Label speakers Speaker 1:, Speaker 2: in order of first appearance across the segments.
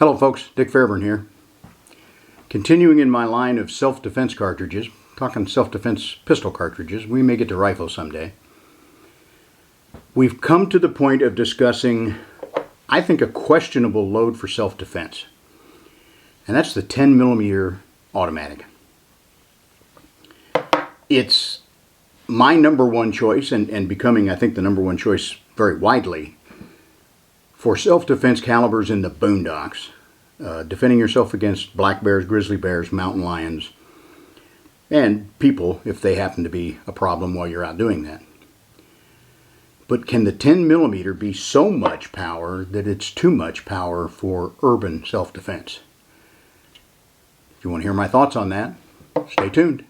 Speaker 1: Hello folks, Dick Fairburn here. Continuing in my line of self-defense cartridges, talking self-defense pistol cartridges, we may get to rifles someday. We've come to the point of discussing, I think, a questionable load for self-defense. And that's the 10mm automatic. It's my number one choice and becoming, I think, the number one choice very widely for self-defense calibers in the boondocks. Defending yourself against black bears, grizzly bears, mountain lions, and people if they happen to be a problem while you're out doing that. But can the 10mm be so much power that it's too much power for urban self-defense? If you want to hear my thoughts on that, stay tuned.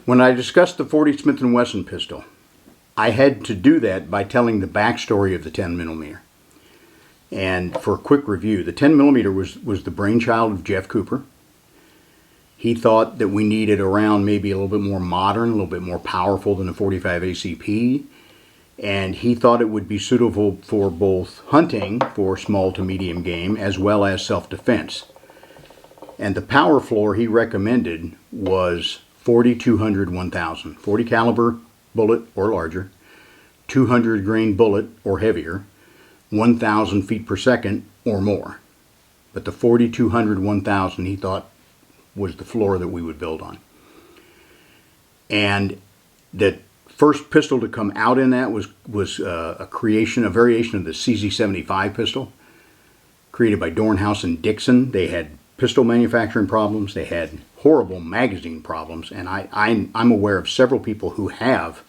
Speaker 1: When I discussed the 40 Smith & Wesson pistol, I had to do that by telling the backstory of the 10mm. And for a quick review, the 10mm was the brainchild of Jeff Cooper. He thought that we needed around maybe a little bit more modern, a little bit more powerful than the 45 ACP. And he thought it would be suitable for both hunting for small to medium game as well as self-defense. And the power floor he recommended was 40, 200, 1000. 40 caliber bullet or larger, 200 grain bullet or heavier, 1000 feet per second or more. But the 40, 200, 1000 he thought was the floor that we would build on. And the first pistol to come out in that was a variation of the CZ75 pistol, created by Dornhouse and Dixon. They had pistol manufacturing problems. They had horrible magazine problems, and I'm aware of several people who have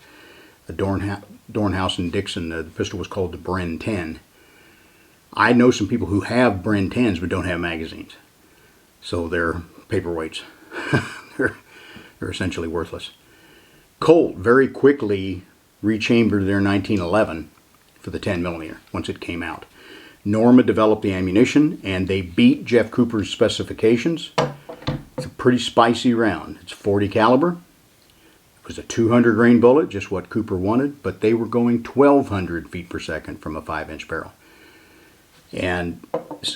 Speaker 1: a Dornhouse and Dixon. The pistol was called the Bren 10. I know some people who have Bren 10s but don't have magazines, so they're paperweights. they're essentially worthless. Colt very quickly rechambered their 1911 for the 10mm once it came out. Norma developed the ammunition, and they beat Jeff Cooper's specifications. It's a pretty spicy round. It's 40 caliber. It was a 200 grain bullet, just what Cooper wanted, but they were going 1200 feet per second from a 5-inch barrel. And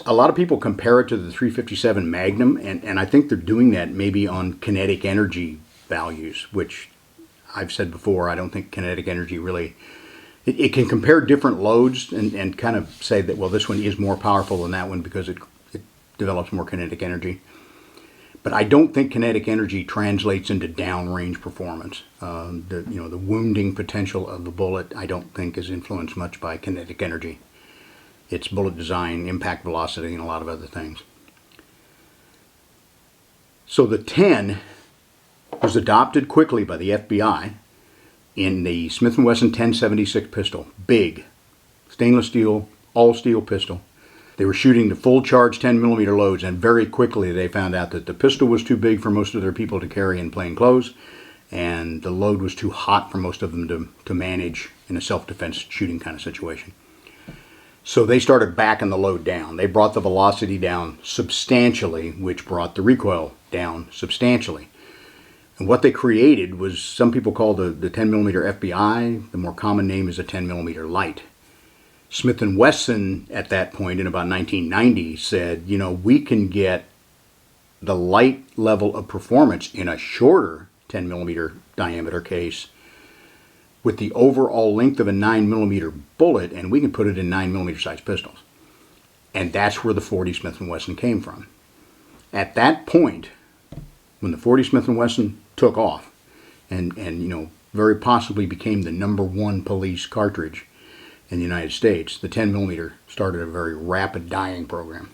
Speaker 1: a lot of people compare it to the 357 Magnum, and I think they're doing that maybe on kinetic energy values, which I've said before, I don't think kinetic energy really... It can compare different loads and kind of say that, well, this one is more powerful than that one because it develops more kinetic energy. But I don't think kinetic energy translates into downrange performance. The wounding potential of the bullet, I don't think, is influenced much by kinetic energy. It's bullet design, impact velocity, and a lot of other things. So the 10 was adopted quickly by the FBI in the Smith & Wesson 1076 pistol. Big, stainless steel, all steel pistol. They were shooting the full charge 10mm loads, and very quickly they found out that the pistol was too big for most of their people to carry in plain clothes, and the load was too hot for most of them to manage in a self-defense shooting kind of situation. So they started backing the load down. They brought the velocity down substantially, which brought the recoil down substantially. And what they created was, some people call the 10mm FBI. The more common name is a 10mm light. Smith & Wesson at that point in about 1990 said, we can get the light level of performance in a shorter 10mm diameter case with the overall length of a 9mm bullet, and we can put it in 9mm size pistols. And that's where the 40 Smith & Wesson came from. At that point, when the 40 Smith & Wesson took off and very possibly became the #1 police cartridge in the United States, the 10mm started a very rapid dying program.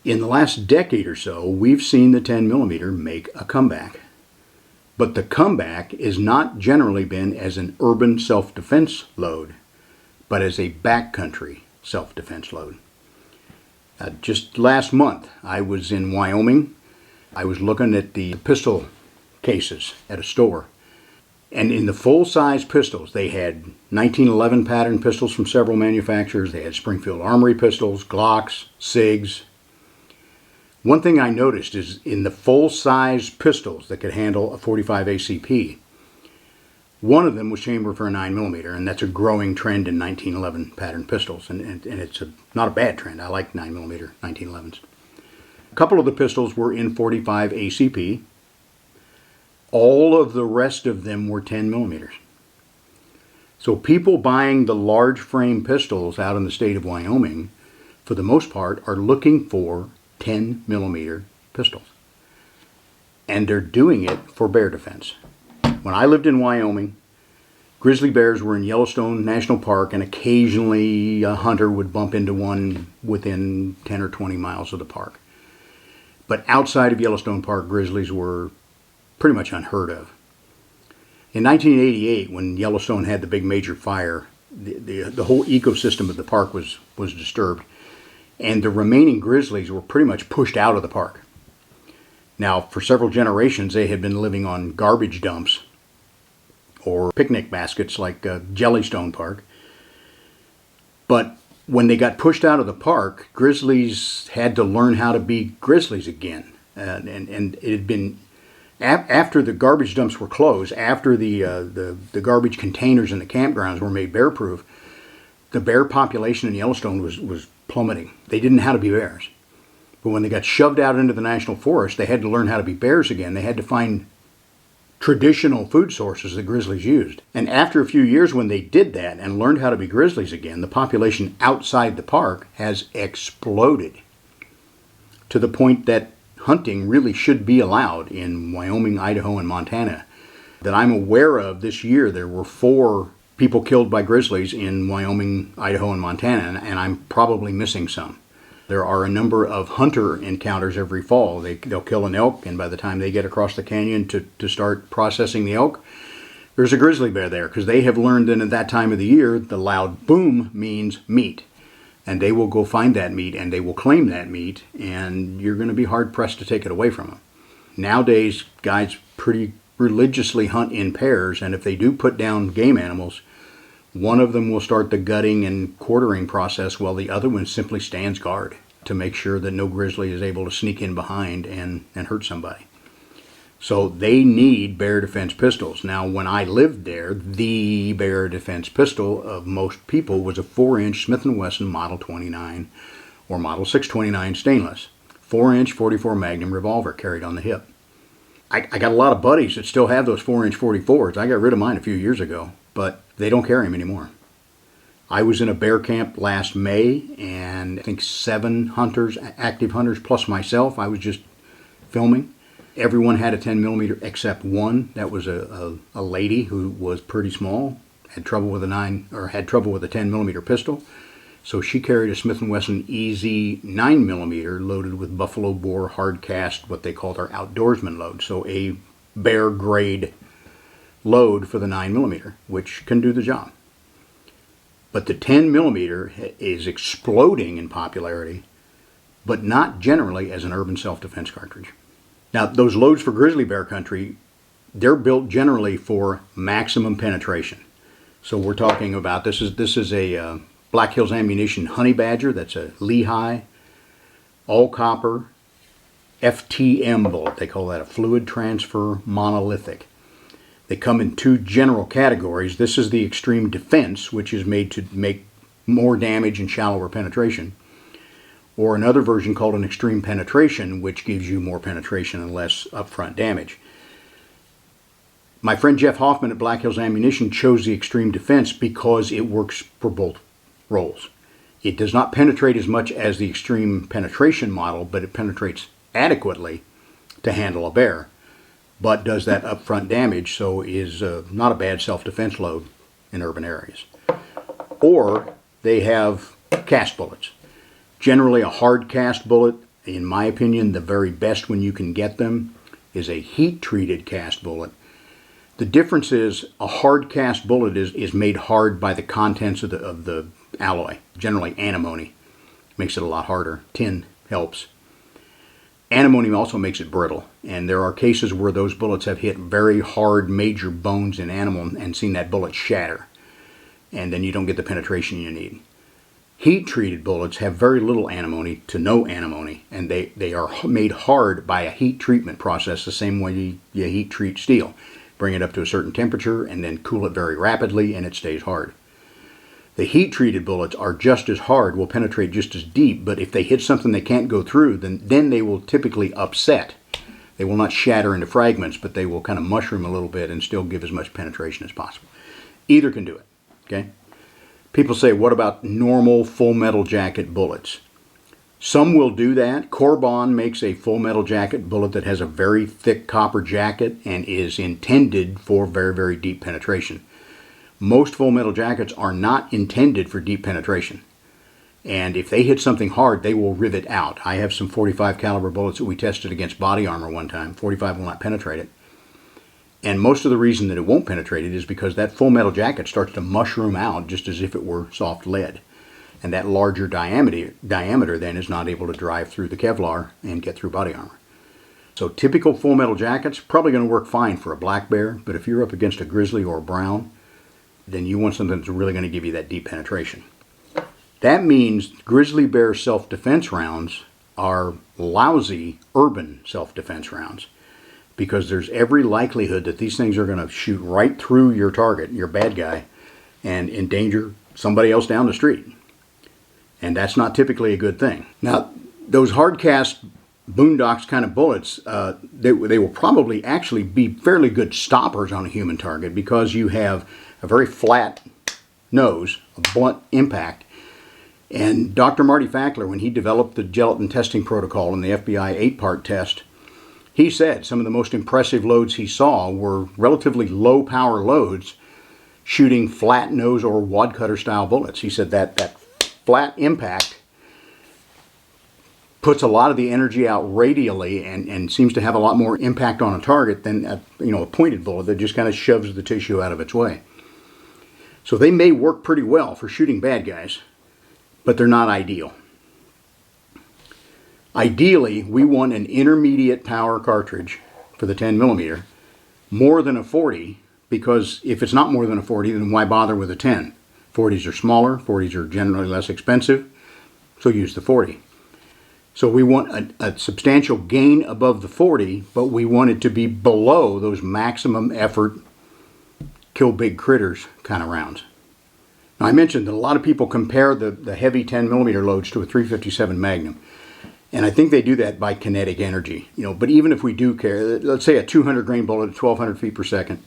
Speaker 1: In the last decade or so, we've seen the 10mm make a comeback. But the comeback has not generally been as an urban self-defense load, but as a backcountry self-defense load. Just last month, I was in Wyoming. I was looking at the pistol cases at a store. And in the full-size pistols, they had 1911 pattern pistols from several manufacturers. They had Springfield Armory pistols, Glocks, SIGs. One thing I noticed is in the full-size pistols that could handle a 45 ACP, one of them was chambered for a 9mm, and that's a growing trend in 1911 pattern pistols, and it's not a bad trend. I like 9mm 1911s. A couple of the pistols were in 45 ACP. All of the rest of them were 10mm. So people buying the large frame pistols out in the state of Wyoming, for the most part, are looking for 10mm pistols. And they're doing it for bear defense. When I lived in Wyoming, grizzly bears were in Yellowstone National Park, and occasionally a hunter would bump into one within 10 or 20 miles of the park. But outside of Yellowstone Park, grizzlies were pretty much unheard of. In 1988, when Yellowstone had the big major fire, the whole ecosystem of the park was disturbed, and the remaining grizzlies were pretty much pushed out of the park. Now, for several generations, they had been living on garbage dumps or picnic baskets like Jellystone Park. But when they got pushed out of the park, grizzlies had to learn how to be grizzlies again. And it had been after the garbage dumps were closed, after the garbage containers in the campgrounds were made bear-proof, the bear population in Yellowstone was plummeting. They didn't know how to be bears. But when they got shoved out into the national forest, they had to learn how to be bears again. They had to find traditional food sources that grizzlies used. And after a few years when they did that and learned how to be grizzlies again, the population outside the park has exploded to the point that hunting really should be allowed in Wyoming, Idaho, and Montana. That I'm aware of this year, there were 4 people killed by grizzlies in Wyoming, Idaho, and Montana, and I'm probably missing some. There are a number of hunter encounters every fall. They'll kill an elk, and by the time they get across the canyon to start processing the elk, there's a grizzly bear there, because they have learned that at that time of the year, the loud boom means meat. And they will go find that meat, and they will claim that meat, and you're going to be hard-pressed to take it away from them. Nowadays, guys pretty religiously hunt in pairs, and if they do put down game animals, one of them will start the gutting and quartering process while the other one simply stands guard to make sure that no grizzly is able to sneak in behind and hurt somebody. So they need bear defense pistols. Now, when I lived there, the bear defense pistol of most people was a 4-inch Smith & Wesson Model 29 or Model 629 stainless. 4-inch 44 Magnum revolver carried on the hip. I got a lot of buddies that still have those 4-inch 44s. I got rid of mine a few years ago, but they don't carry them anymore. I was in a bear camp last May, and I think 7 hunters, active hunters, plus myself. I was just filming. Everyone had a 10mm except one. That was a lady who was pretty small, had trouble with a 10mm pistol. So she carried a Smith & Wesson EZ 9mm loaded with buffalo bore hard cast, what they called our outdoorsman load. So a bear grade load for the 9mm, which can do the job. But the 10mm is exploding in popularity, but not generally as an urban self-defense cartridge. Now, those loads for grizzly bear country, they're built generally for maximum penetration. So we're talking about, this is a Black Hills Ammunition Honey Badger. That's a Lehigh, all copper, FTM bullet. They call that a fluid transfer monolithic. They come in 2 general categories. This is the extreme defense, which is made to make more damage and shallower penetration. Or another version called an extreme penetration, which gives you more penetration and less upfront damage. My friend Jeff Hoffman at Black Hills Ammunition chose the extreme defense because it works for both roles. It does not penetrate as much as the extreme penetration model, but it penetrates adequately to handle a bear, but does that upfront damage, so is not a bad self-defense load in urban areas. Or they have cast bullets. Generally, a hard cast bullet, in my opinion, the very best when you can get them, is a heat-treated cast bullet. The difference is a hard cast bullet is made hard by the contents of the alloy, generally antimony, makes it a lot harder. Tin helps. Antimony also makes it brittle, and there are cases where those bullets have hit very hard major bones in animal and seen that bullet shatter, and then you don't get the penetration you need. Heat-treated bullets have very little antimony to no antimony, and they are made hard by a heat treatment process the same way you heat treat steel. Bring it up to a certain temperature and then cool it very rapidly and it stays hard. The heat-treated bullets are just as hard, will penetrate just as deep, but if they hit something they can't go through, then they will typically upset. They will not shatter into fragments, but they will kind of mushroom a little bit and still give as much penetration as possible. Either can do it, okay? People say, what about normal full metal jacket bullets? Some will do that. Corbon makes a full metal jacket bullet that has a very thick copper jacket and is intended for very, very deep penetration. Most full metal jackets are not intended for deep penetration. And if they hit something hard, they will rivet out. I have some 45 caliber bullets that we tested against body armor one time. 45 will not penetrate it. And most of the reason that it won't penetrate it is because that full metal jacket starts to mushroom out just as if it were soft lead. And that larger diameter then is not able to drive through the Kevlar and get through body armor. So typical full metal jackets, probably going to work fine for a black bear, but if you're up against a grizzly or a brown, then you want something that's really going to give you that deep penetration. That means grizzly bear self-defense rounds are lousy urban self-defense rounds, because there's every likelihood that these things are going to shoot right through your target, your bad guy, and endanger somebody else down the street. And that's not typically a good thing. Now, those hard cast boondocks kind of bullets, they will probably actually be fairly good stoppers on a human target because you have a very flat nose, a blunt impact. And Dr. Marty Fackler, when he developed the gelatin testing protocol in the FBI 8-part test, he said some of the most impressive loads he saw were relatively low power loads shooting flat nose or wad cutter style bullets. He said that flat impact puts a lot of the energy out radially and seems to have a lot more impact on a target than a pointed bullet that just kind of shoves the tissue out of its way. So they may work pretty well for shooting bad guys, but they're not ideal. Ideally, we want an intermediate power cartridge for the 10 millimeter, more than a 40, because if it's not more than a 40, then why bother with a 10? 40s are smaller, 40s are generally less expensive, so use the 40. So we want a substantial gain above the 40, but we want it to be below those maximum effort, kill big critters kind of rounds. Now I mentioned that a lot of people compare the heavy 10 millimeter loads to a 357 Magnum. And I think they do that by kinetic energy. But even if we do care, let's say a 200 grain bullet at 1,200 feet per second,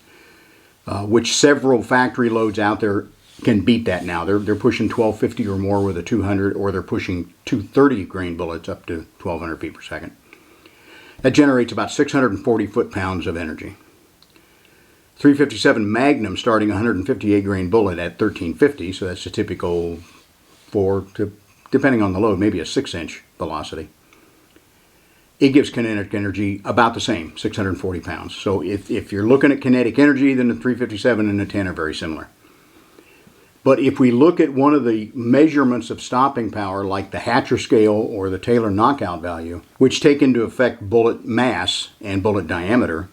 Speaker 1: which several factory loads out there can beat that now. They're pushing 1250 or more with a 200, or they're pushing 230 grain bullets up to 1,200 feet per second. That generates about 640 foot-pounds of energy. 357 Magnum starting 158 grain bullet at 1350, so that's a typical 4 to, depending on the load, maybe a 6-inch velocity. It gives kinetic energy about the same, 640 pounds. So if you're looking at kinetic energy, then the 357 and the 10 are very similar. But if we look at one of the measurements of stopping power, like the Hatcher scale or the Taylor knockout value, which take into effect bullet mass and bullet diameter,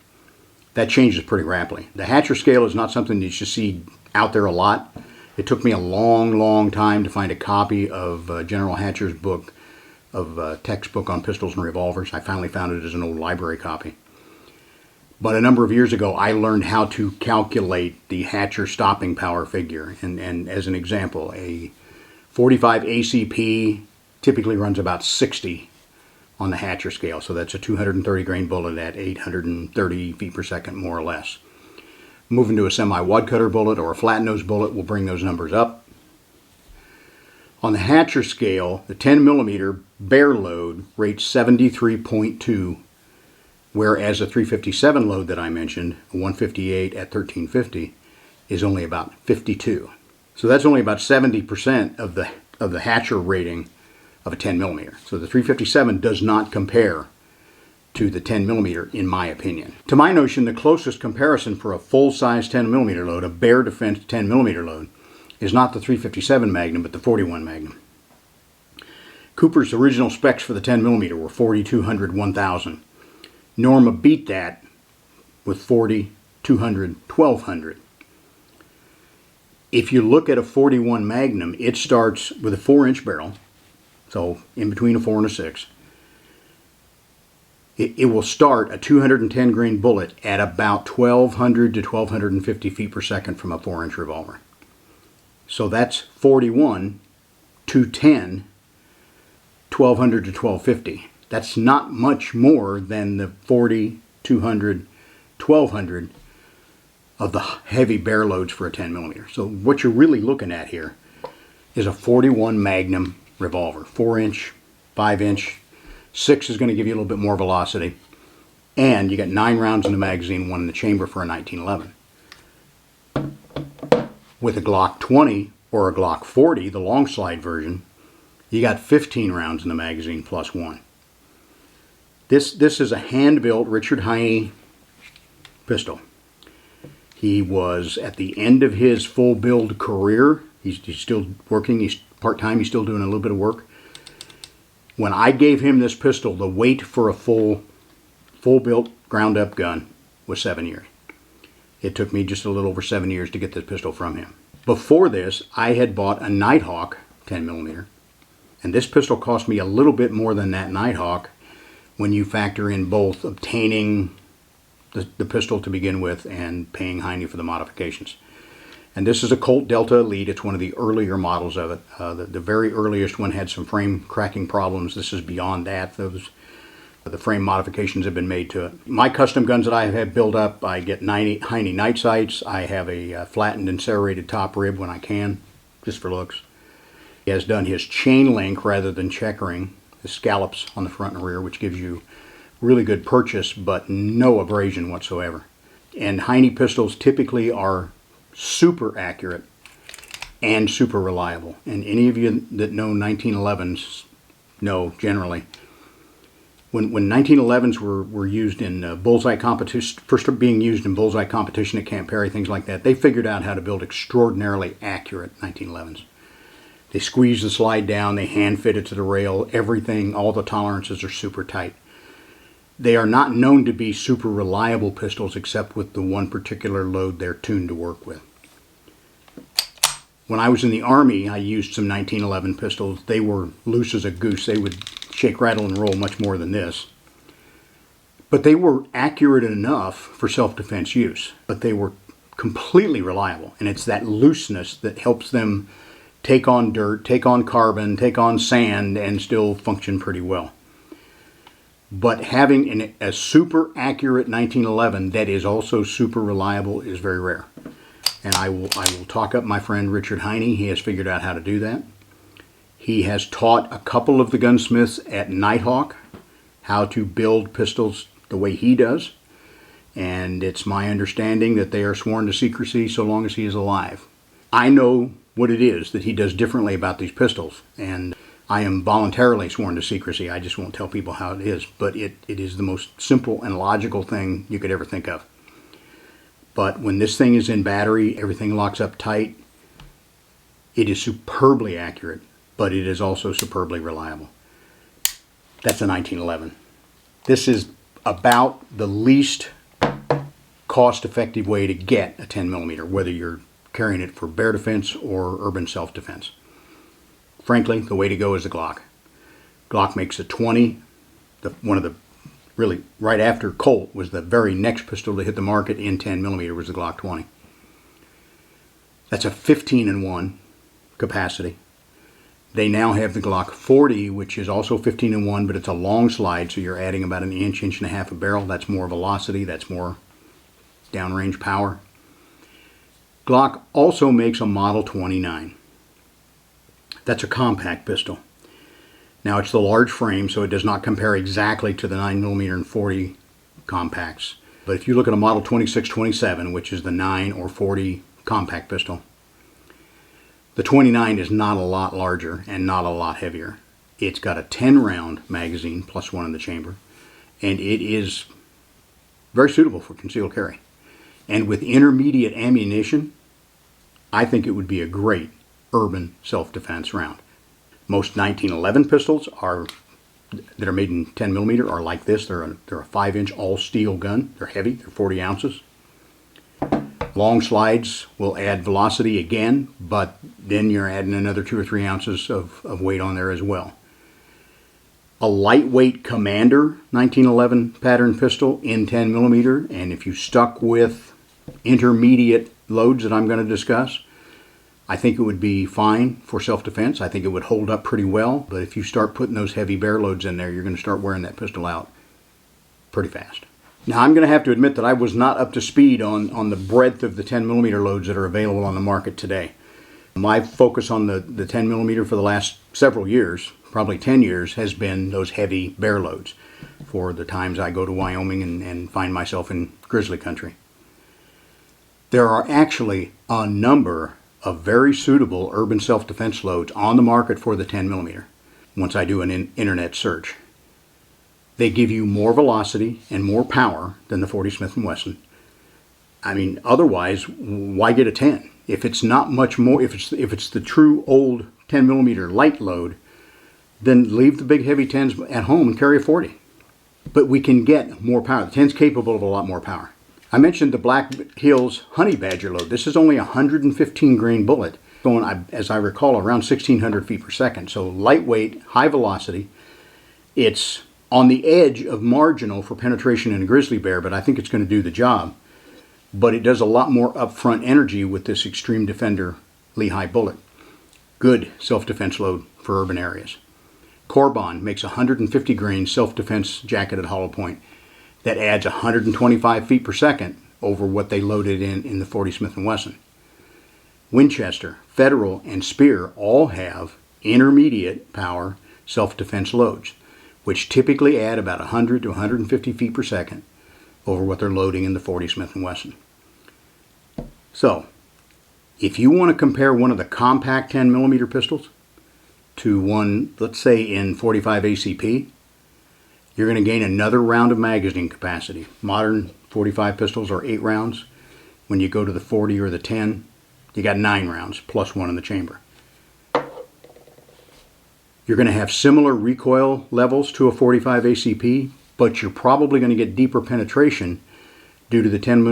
Speaker 1: that changes pretty rapidly. The Hatcher scale is not something that you see out there a lot. It took me a long, long time to find a copy of General Hatcher's book, of textbook on pistols and revolvers. I finally found it as an old library copy. But a number of years ago, I learned how to calculate the Hatcher stopping power figure. And as an example, a 45 ACP typically runs about 60 on the Hatcher scale. So that's a 230 grain bullet at 830 feet per second, more or less. Moving to a semi-wad cutter bullet or a flat nose bullet will bring those numbers up. On the Hatcher scale, the 10 millimeter bear load rates 73.2, whereas a 357 load that I mentioned, a 158 at 1350, is only about 52. So that's only about 70% of the Hatcher rating of a 10 millimeter. So the 357 does not compare to the 10 millimeter, in my opinion. To my notion, the closest comparison for a full-size 10 millimeter load, a bear defense 10 millimeter load, is not the 357 Magnum, but the 41 Magnum. Cooper's original specs for the 10 millimeter were 4200, 1000. Norma beat that with 40, 200, 1200. If you look at a 41 Magnum, it starts with a 4-inch barrel, so in between a 4 and a 6. It will start a 210 grain bullet at about 1200 to 1250 feet per second from a 4-inch revolver. So that's 41, 210, 1200 to 1250. That's not much more than the 40, 200, 1200 of the heavy bear loads for a 10 millimeter. So what you're really looking at here is a 41 Magnum revolver, 4-inch, 5-inch. 6 is going to give you a little bit more velocity. And you got 9 rounds in the magazine, 1 in the chamber for a 1911. With a Glock 20 or a Glock 40, the long slide version, you got 15 rounds in the magazine plus 1. This is a hand-built Richard Heine pistol. He was at the end of his full build career. He's still working. He's part-time. He's still doing a little bit of work. When I gave him this pistol, the wait for a full built ground up gun was 7 years. It took me just a little over 7 years to get this pistol from him. Before this, I had bought a Nighthawk 10 millimeter, and this pistol cost me a little bit more than that Nighthawk when you factor in both obtaining the pistol to begin with and paying Heine for the modifications. And this is a Colt Delta Elite. It's one of the earlier models of it. The very earliest one had some frame cracking problems. This is beyond that. The frame modifications have been made to it. My custom guns that I have built up, I get Heine night sights. I have a flattened and serrated top rib when I can, just for looks. He has done his chain link rather than checkering, the scallops on the front and rear, which gives you really good purchase, but no abrasion whatsoever. And Heine pistols typically are super accurate and super reliable. And any of you that know 1911s know generally, when 1911s were used in bullseye competition, first being used in bullseye competition at Camp Perry, things like that, they figured out how to build extraordinarily accurate 1911s. They squeeze the slide down, they hand fit it to the rail, everything, all the tolerances are super tight. They are not known to be super reliable pistols except with the one particular load they're tuned to work with. When I was in the Army, I used some 1911 pistols. They were loose as a goose. They would shake, rattle, and roll much more than this. But they were accurate enough for self-defense use. But they were completely reliable. And it's that looseness that helps them take on dirt, take on carbon, take on sand, and still function pretty well. But having a super accurate 1911 that is also super reliable is very rare. And I will talk up my friend Richard Heine. He has figured out how to do that. He has taught a couple of the gunsmiths at Nighthawk how to build pistols the way he does. And it's my understanding that they are sworn to secrecy so long as he is alive. I know what it is that he does differently about these pistols. And I am voluntarily sworn to secrecy. I just won't tell people how it is. But it is the most simple and logical thing you could ever think of. But when this thing is in battery, everything locks up tight. It is superbly accurate, but it is also superbly reliable. That's a 1911. This is about the least cost-effective way to get a 10 millimeter, whether you're carrying it for bear defense or urban self-defense. Frankly, the way to go is the Glock. Glock makes a 20. One of the really, right after Colt, was the very next pistol to hit the market in 10 millimeter was the Glock 20. That's a 15-in-1 capacity. They now have the Glock 40, which is also 15-in-1, but it's a long slide, so you're adding about an inch, inch and a half of barrel. That's more velocity, that's more downrange power. Glock also makes a Model 29. That's a compact pistol. Now it's the large frame, so it does not compare exactly to the 9mm and 40 compacts. But if you look at a Model 2627, which is the 9 or 40 compact pistol, the 29 is not a lot larger and not a lot heavier. It's got a 10-round magazine plus 1 in the chamber, and it is very suitable for concealed carry. And with intermediate ammunition, I think it would be a great urban self-defense round. Most 1911 pistols that are made in 10 millimeter are like this. They're a 5-inch all steel gun. They're heavy. They're 40 ounces. Long slides will add velocity again, but then you're adding another 2 or 3 ounces of weight on there as well. A lightweight Commander 1911 pattern pistol in 10 millimeter, and if you stuck with intermediate loads that I'm going to discuss, I think it would be fine for self-defense. I think it would hold up pretty well, but if you start putting those heavy bear loads in there, you're going to start wearing that pistol out pretty fast. Now, I'm going to have to admit that I was not up to speed on the breadth of the 10 millimeter loads that are available on the market today. My focus on the 10 millimeter for the last several years, probably 10 years, has been those heavy bear loads for the times I go to Wyoming and find myself in grizzly country. There are actually a number of very suitable urban self-defense loads on the market for the 10 millimeter once I do an internet search. They give you more velocity and more power than the 40 Smith & Wesson. I mean, otherwise, why get a 10? If it's not much more, if it's the true old 10 millimeter light load, then leave the big heavy 10s at home and carry a 40. But we can get more power. The 10's capable of a lot more power. I mentioned the Black Hills Honey Badger load. This is only a 115 grain bullet, going, as I recall, around 1,600 feet per second. So lightweight, high velocity. It's on the edge of marginal for penetration in a grizzly bear, but I think it's going to do the job. But it does a lot more upfront energy with this Extreme Defender Lehigh bullet. Good self-defense load for urban areas. Corbon makes a 150 grain self-defense jacketed hollow point that adds 125 feet per second over what they loaded in the 40 Smith & Wesson. Winchester, Federal, and Speer all have intermediate power self-defense loads, which typically add about 100 to 150 feet per second over what they're loading in the 40 Smith & Wesson. So, if you want to compare one of the compact 10 millimeter pistols to one, let's say in 45 ACP, you're going to gain another round of magazine capacity. Modern 45 pistols are 8 rounds. When you go to the 40 or the 10, you got 9 rounds plus 1 in the chamber. You're going to have similar recoil levels to a 45 ACP, but you're probably going to get deeper penetration due to the 10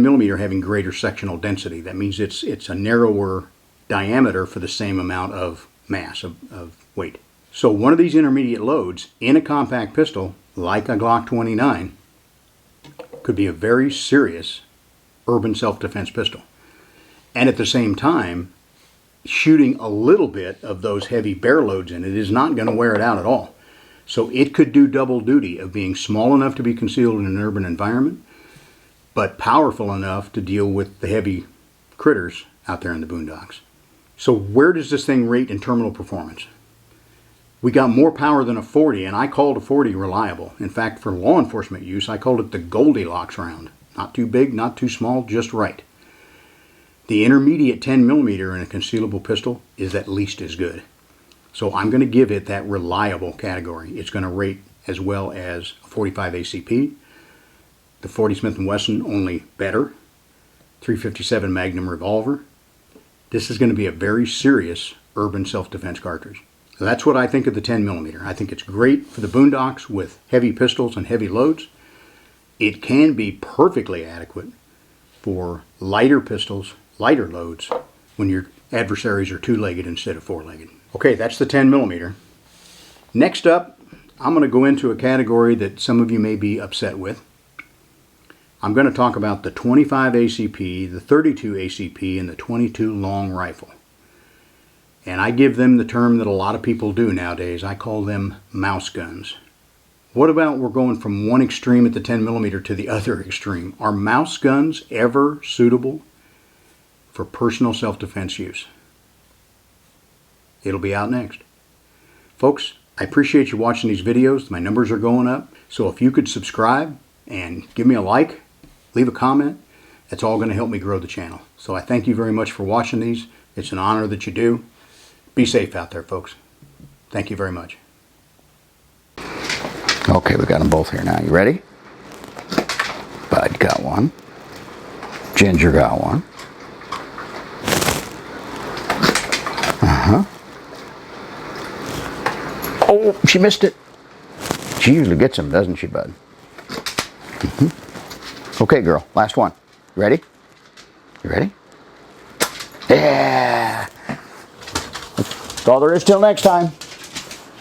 Speaker 1: millimeter having greater sectional density. That means it's a narrower diameter for the same amount of mass, of weight. So one of these intermediate loads in a compact pistol, like a Glock 29, could be a very serious urban self-defense pistol. And at the same time, shooting a little bit of those heavy bear loads in it is not going to wear it out at all. So it could do double duty of being small enough to be concealed in an urban environment, but powerful enough to deal with the heavy critters out there in the boondocks. So where does this thing rate in terminal performance? We got more power than a 40, and I called a 40 reliable. In fact, for law enforcement use, I called it the Goldilocks round. Not too big, not too small, just right. The intermediate 10 millimeter in a concealable pistol is at least as good. So I'm going to give it that reliable category. It's going to rate as well as a 45 ACP. The 40 Smith & Wesson, only better. 357 Magnum revolver. This is going to be a very serious urban self-defense cartridge. So that's what I think of the 10 millimeter. I think it's great for the boondocks with heavy pistols and heavy loads. It can be perfectly adequate for lighter pistols, lighter loads, when your adversaries are 2-legged instead of 4-legged. Okay, that's the 10 millimeter. Next up, I'm going to go into a category that some of you may be upset with. I'm going to talk about the 25 ACP, the 32 ACP, and the 22 long rifle. And I give them the term that a lot of people do nowadays. I call them mouse guns. What about we're going from one extreme at the 10 millimeter to the other extreme? Are mouse guns ever suitable for personal self-defense use? It'll be out next. Folks, I appreciate you watching these videos. My numbers are going up. So if you could subscribe and give me a like, leave a comment, that's all going to help me grow the channel. So I thank you very much for watching these. It's an honor that you do. Be safe out there, folks. Thank you very much. Okay, we got them both here now. You ready? Bud got one. Ginger got one. Oh, she missed it. She usually gets them, doesn't she, bud? Okay, girl, last one. You ready? You ready? Yeah. That's all there is till next time.